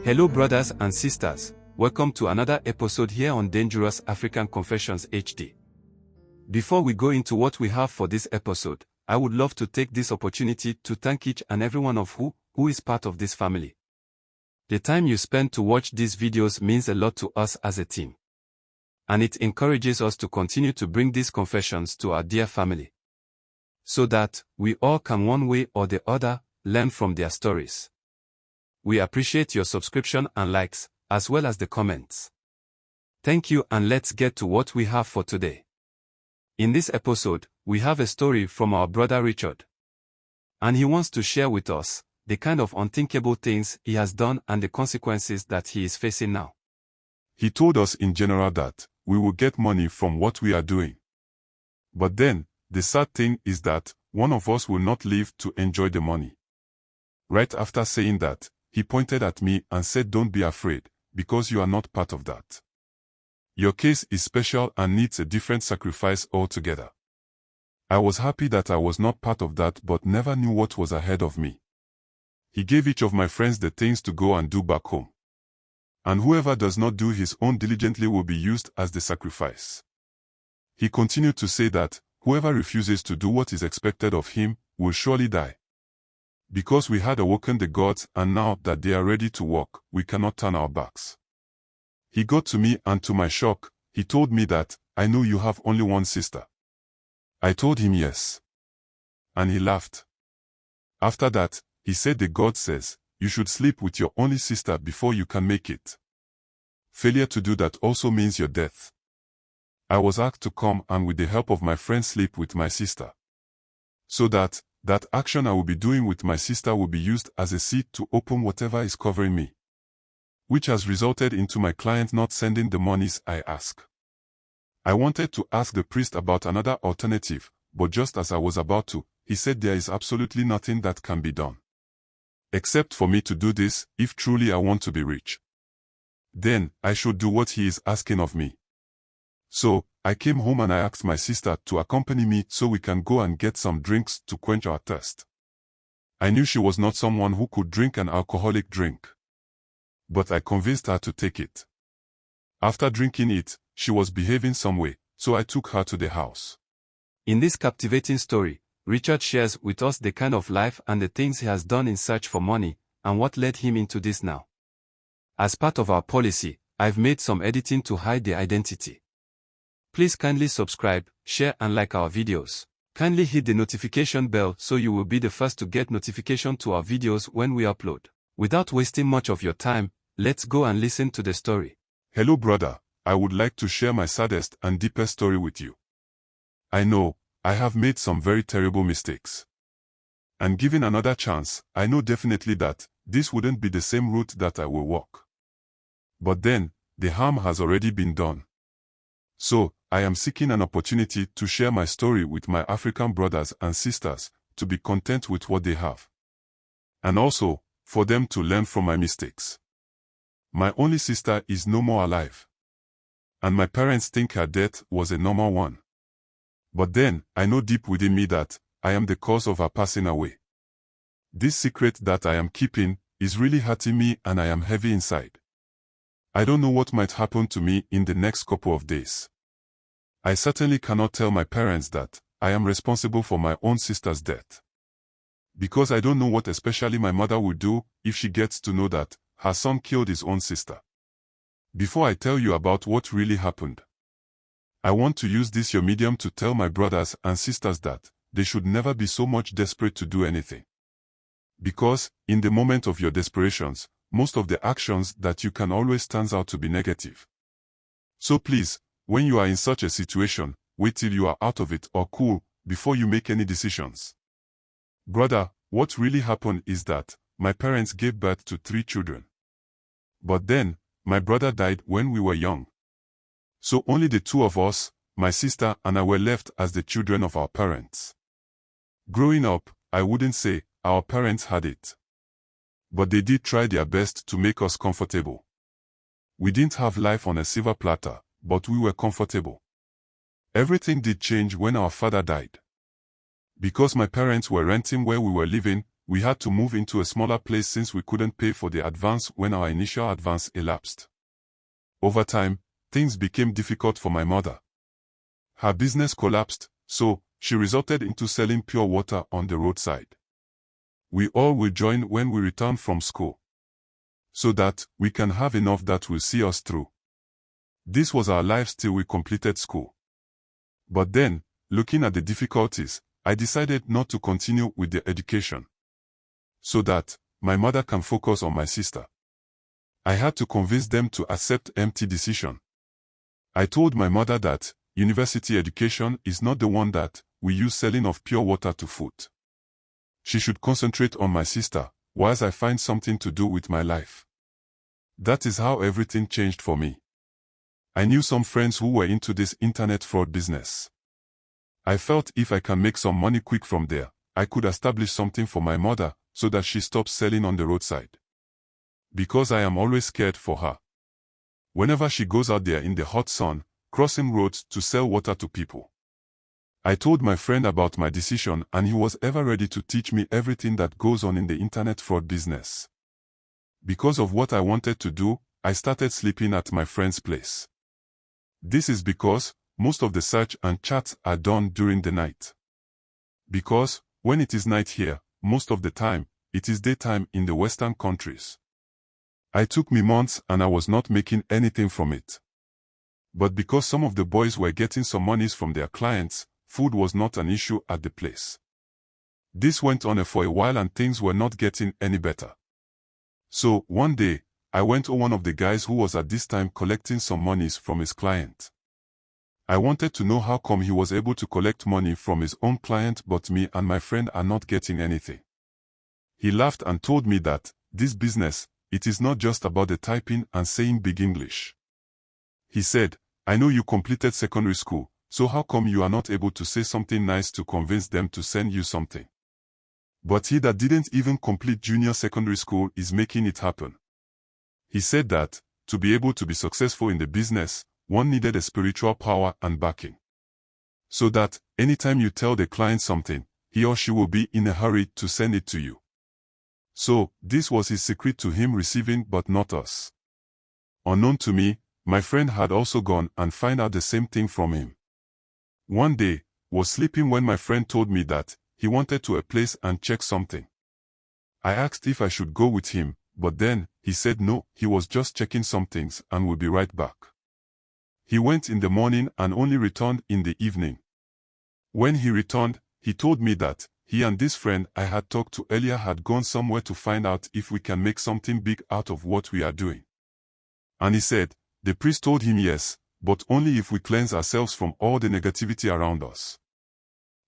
Hello brothers and sisters, welcome to another episode here on Dangerous African Confessions HD. Before we go into what we have for this episode, I would love to take this opportunity to thank each and every one of who is part of this family. The time you spend to watch these videos means a lot to us as a team. And it encourages us to continue to bring these confessions to our dear family, so that we all can one way or the other learn from their stories. We appreciate your subscription and likes, as well as the comments. Thank you, and let's get to what we have for today. In this episode, we have a story from our brother Richard. And he wants to share with us the kind of unthinkable things he has done and the consequences that he is facing now. He told us in general that we will get money from what we are doing. But then, the sad thing is that one of us will not live to enjoy the money. Right after saying that, he pointed at me and said, "Don't be afraid, because you are not part of that. Your case is special and needs a different sacrifice altogether." I was happy that I was not part of that, but never knew what was ahead of me. He gave each of my friends the things to go and do back home. And whoever does not do his own diligently will be used as the sacrifice. He continued to say that whoever refuses to do what is expected of him will surely die. Because we had awoken the gods, and now that they are ready to work, we cannot turn our backs. He got to me, and to my shock, he told me that, "I know you have only one sister." I told him yes. And he laughed. After that, he said the God says, "You should sleep with your only sister before you can make it. Failure to do that also means your death." I was asked to come and with the help of my friend sleep with my sister. So that action I will be doing with my sister will be used as a seed to open whatever is covering me. Which has resulted into my client not sending the monies I ask. I wanted to ask the priest about another alternative, but just as I was about to, he said there is absolutely nothing that can be done. Except for me to do this, if truly I want to be rich. Then, I should do what he is asking of me. So, I came home and I asked my sister to accompany me so we can go and get some drinks to quench our thirst. I knew she was not someone who could drink an alcoholic drink. But I convinced her to take it. After drinking it, she was behaving some way, so I took her to the house. In this captivating story, Richard shares with us the kind of life and the things he has done in search for money, and what led him into this now. As part of our policy, I've made some editing to hide the identity. Please kindly subscribe, share and like our videos. Kindly hit the notification bell so you will be the first to get notification to our videos when we upload. Without wasting much of your time, let's go and listen to the story. Hello brother, I would like to share my saddest and deepest story with you. I know, I have made some very terrible mistakes. And given another chance, I know definitely that this wouldn't be the same route that I will walk. But then, the harm has already been done. So, I am seeking an opportunity to share my story with my African brothers and sisters, to be content with what they have. And also, for them to learn from my mistakes. My only sister is no more alive. And my parents think her death was a normal one. But then, I know deep within me that I am the cause of her passing away. This secret that I am keeping is really hurting me, and I am heavy inside. I don't know what might happen to me in the next couple of days. I certainly cannot tell my parents that I am responsible for my own sister's death. Because I don't know what especially my mother will do if she gets to know that her son killed his own sister. Before I tell you about what really happened, I want to use this your medium to tell my brothers and sisters that they should never be so much desperate to do anything. Because, in the moment of your desperations, most of the actions that you can always turns out to be negative. So please, when you are in such a situation, wait till you are out of it or cool before you make any decisions. Brother, what really happened is that my parents gave birth to 3 children. But then, my brother died when we were young. So only the 2 of us, my sister and I, were left as the children of our parents. Growing up, I wouldn't say our parents had it. But they did try their best to make us comfortable. We didn't have life on a silver platter, but we were comfortable. Everything did change when our father died. Because my parents were renting where we were living, we had to move into a smaller place since we couldn't pay for the advance when our initial advance elapsed. Over time, things became difficult for my mother. Her business collapsed, so she resorted into selling pure water on the roadside. We all will join when we return from school, so that we can have enough that will see us through. This was our lives till we completed school. But then, looking at the difficulties, I decided not to continue with the education, so that my mother can focus on my sister. I had to convince them to accept empty decision. I told my mother that university education is not the one that we use selling of pure water to foot. She should concentrate on my sister, whilst I find something to do with my life. That is how everything changed for me. I knew some friends who were into this internet fraud business. I felt if I can make some money quick from there, I could establish something for my mother so that she stops selling on the roadside. Because I am always scared for her. Whenever she goes out there in the hot sun, crossing roads to sell water to people. I told my friend about my decision and he was ever ready to teach me everything that goes on in the internet fraud business. Because of what I wanted to do, I started sleeping at my friend's place. This is because most of the search and chats are done during the night. Because, when it is night here, most of the time, it is daytime in the Western countries. It took me months and I was not making anything from it. But because some of the boys were getting some monies from their clients, food was not an issue at the place. This went on for a while and things were not getting any better. So, one day, I went to one of the guys who was at this time collecting some monies from his client. I wanted to know how come he was able to collect money from his own client but me and my friend are not getting anything. He laughed and told me that, this business, it is not just about the typing and saying big English. He said, I know you completed secondary school, so how come you are not able to say something nice to convince them to send you something? But he that didn't even complete junior secondary school is making it happen. He said that, to be able to be successful in the business, one needed a spiritual power and backing. So that, anytime you tell the client something, he or she will be in a hurry to send it to you. So, this was his secret to him receiving but not us. Unknown to me, my friend had also gone and find out the same thing from him. One day, was sleeping when my friend told me that he wanted to a place and check something. I asked if I should go with him, but then, he said no, he was just checking some things and would be right back. He went in the morning and only returned in the evening. When he returned, he told me that he and this friend I had talked to earlier had gone somewhere to find out if we can make something big out of what we are doing. And he said, the priest told him yes, but only if we cleanse ourselves from all the negativity around us.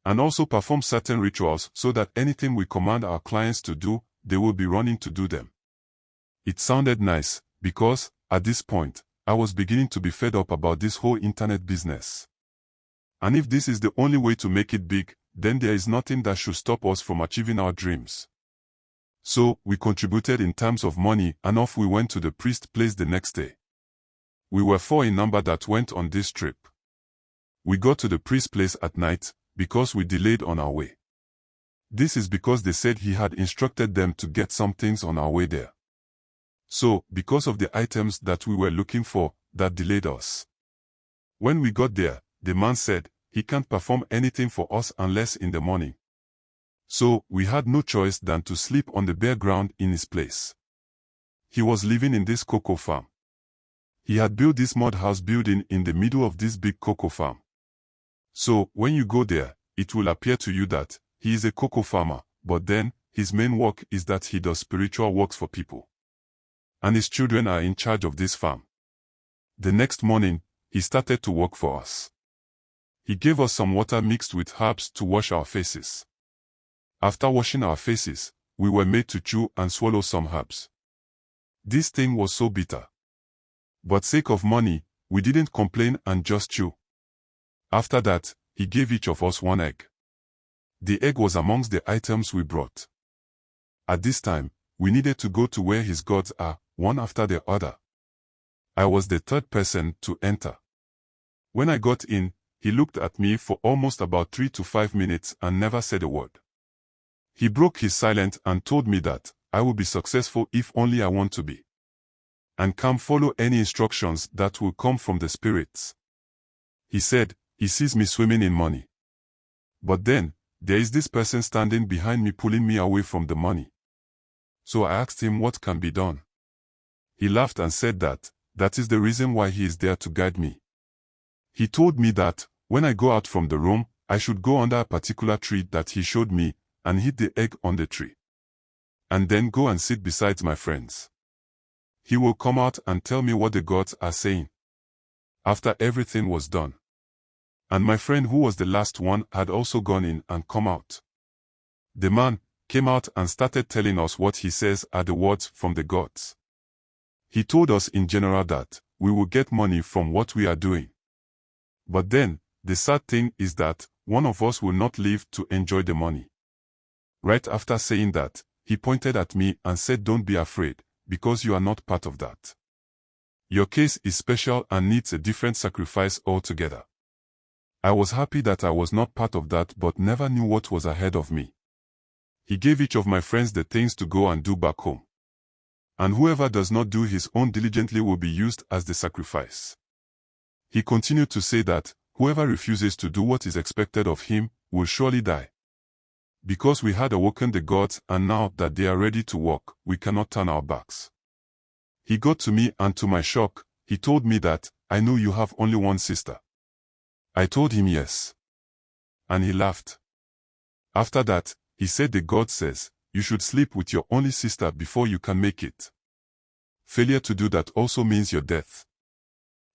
And also perform certain rituals so that anything we command our clients to do, they will be running to do them. It sounded nice, because, at this point, I was beginning to be fed up about this whole internet business. And if this is the only way to make it big, then there is nothing that should stop us from achieving our dreams. So, we contributed in terms of money and off we went to the priest's place the next day. We were 4 in number that went on this trip. We got to the priest's place at night, because we delayed on our way. This is because they said he had instructed them to get some things on our way there. So, because of the items that we were looking for, that delayed us. When we got there, the man said, he can't perform anything for us unless in the morning. So, we had no choice than to sleep on the bare ground in his place. He was living in this cocoa farm. He had built this mud house building in the middle of this big cocoa farm. So, when you go there, it will appear to you that he is a cocoa farmer, but then, his main work is that he does spiritual works for people. And his children are in charge of this farm. The next morning, he started to work for us. He gave us some water mixed with herbs to wash our faces. After washing our faces, we were made to chew and swallow some herbs. This thing was so bitter. But sake of money, we didn't complain and just chew. After that, he gave each of us 1 egg. The egg was amongst the items we brought. At this time, we needed to go to where his gods are, one after the other. I was the 3rd person to enter. When I got in, he looked at me for almost about 3 to 5 minutes and never said a word. He broke his silence and told me that I will be successful if only I want to be, and come follow any instructions that will come from the spirits. He said he sees me swimming in money. But then, there is this person standing behind me pulling me away from the money. So I asked him what can be done. He laughed and said that is the reason why he is there to guide me. He told me that when I go out from the room, I should go under a particular tree that he showed me and hit the egg on the tree. And then go and sit beside my friends. He will come out and tell me what the gods are saying. After everything was done. And my friend who was the last one had also gone in and come out. The man came out and started telling us what he says are the words from the gods. He told us in general that we will get money from what we are doing. But then, the sad thing is that one of us will not live to enjoy the money. Right after saying that, he pointed at me and said, "Don't be afraid, because you are not part of that. Your case is special and needs a different sacrifice altogether." I was happy that I was not part of that but never knew what was ahead of me. He gave each of my friends the things to go and do back home. And whoever does not do his own diligently will be used as the sacrifice. He continued to say that whoever refuses to do what is expected of him will surely die. Because we had awoken the gods and now that they are ready to work, we cannot turn our backs. He got to me and to my shock, he told me that, "I know you have only one sister." I told him yes. And he laughed. After that, he said the God says, you should sleep with your only sister before you can make it. Failure to do that also means your death.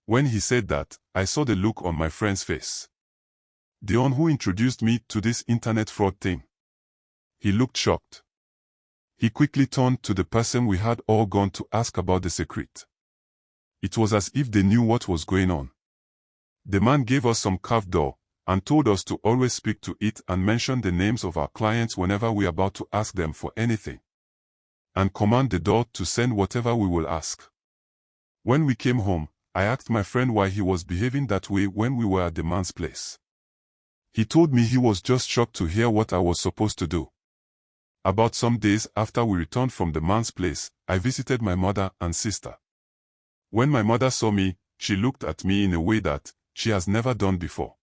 When he said that, I saw the look on my friend's face. The one who introduced me to this internet fraud thing. He looked shocked. He quickly turned to the person we had all gone to ask about the secret. It was as if they knew what was going on. The man gave us some carved door, and told us to always speak to it and mention the names of our clients whenever we are about to ask them for anything. And command the door to send whatever we will ask. When we came home, I asked my friend why he was behaving that way when we were at the man's place. He told me he was just shocked to hear what I was supposed to do. About some days after we returned from the man's place, I visited my mother and sister. When my mother saw me, she looked at me in a way that she has never done before.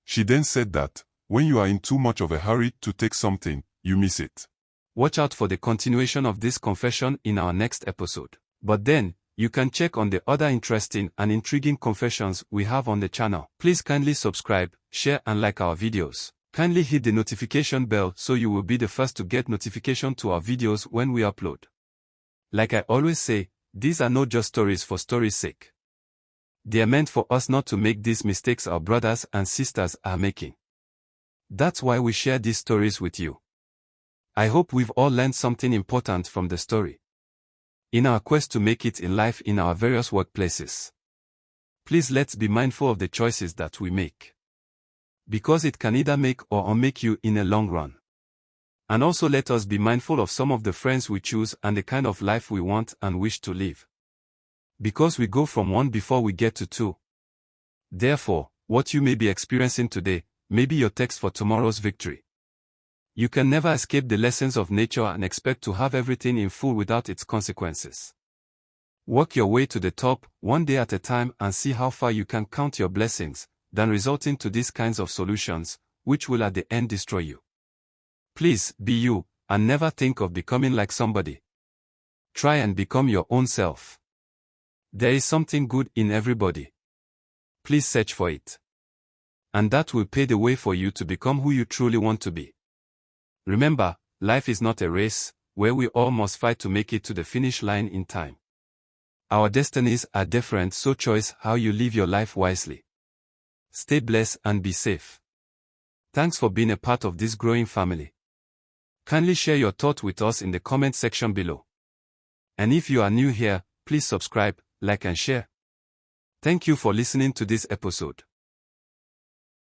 She then said that, when you are in too much of a hurry to take something, you miss it. Watch out for the continuation of this confession in our next episode. But then, you can check on the other interesting and intriguing confessions we have on the channel. Please kindly subscribe, share and like our videos. Kindly hit the notification bell so you will be the first to get notification to our videos when we upload. Like I always say, these are not just stories for story's sake. They are meant for us not to make these mistakes our brothers and sisters are making. That's why we share these stories with you. I hope we've all learned something important from the story. In our quest to make it in life in our various workplaces. Please let's be mindful of the choices that we make. Because it can either make or unmake you in a long run. And also let us be mindful of some of the friends we choose and the kind of life we want and wish to live. Because we go from one before we get to two. Therefore, what you may be experiencing today may be your text for tomorrow's victory. You can never escape the lessons of nature and expect to have everything in full without its consequences. Work your way to the top, one day at a time, and see how far you can count your blessings, than resorting to these kinds of solutions, which will at the end destroy you. Please, be you, and never think of becoming like somebody. Try and become your own self. There is something good in everybody. Please search for it. And that will pave the way for you to become who you truly want to be. Remember, life is not a race, where we all must fight to make it to the finish line in time. Our destinies are different, so choose how you live your life wisely. Stay blessed and be safe. Thanks for being a part of this growing family. Kindly share your thought with us in the comment section below. And if you are new here, please subscribe, like and share. Thank you for listening to this episode.